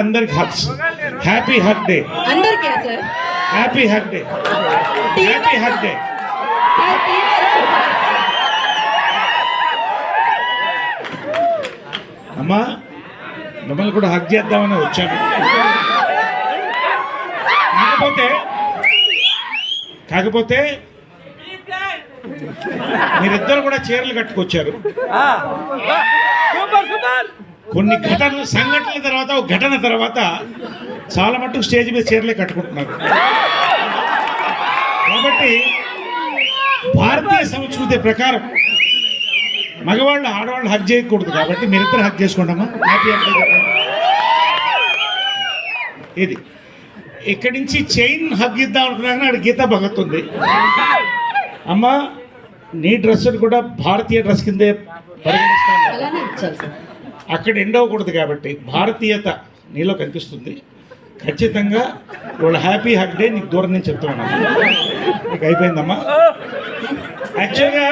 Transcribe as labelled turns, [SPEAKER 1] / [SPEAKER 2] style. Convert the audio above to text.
[SPEAKER 1] అందరికి hugs. Happy hug day.
[SPEAKER 2] అందరికీ sir
[SPEAKER 1] happy hug day. Happy hug day. అమ్మా మిమ్మల్ని కూడా హగ్ చేద్దామని వచ్చాను. కాకపోతే మీరిద్దరు కూడా చీరలు కట్టుకొచ్చారు. కొన్ని సంఘటనల తర్వాత ఒక ఘటన తర్వాత చాలా మటుకు స్టేజ్ మీద చీరలే కట్టుకుంటున్నారు. కాబట్టి భారతీయ సంస్కృతి ప్రకారం మగవాళ్ళు ఆడవాళ్ళు హగ్ చేయకూడదు. కాబట్టి మీరిద్దరు హగ్ చేసుకోండమ్మా. Happy hug day. ఇది ఇక్కడి నుంచి చైన్ హగ్ ఇద్దాం అనుకున్నాను. అక్కడ గీతా భగత్ ఉంది. అమ్మ నీ డ్రెస్ కూడా భారతీయ డ్రెస్ కిందే పరిగణిస్తాను. అక్కడ ఎండవకూడదు కాబట్టి భారతీయత నీలో కనిపిస్తుంది. ఖచ్చితంగా వాళ్ళ హ్యాపీ హగ్ డే నీకు దూరం నుంచి చెప్తున్నాను. నీకు అయిపోయిందమ్మా. యాక్చువల్గా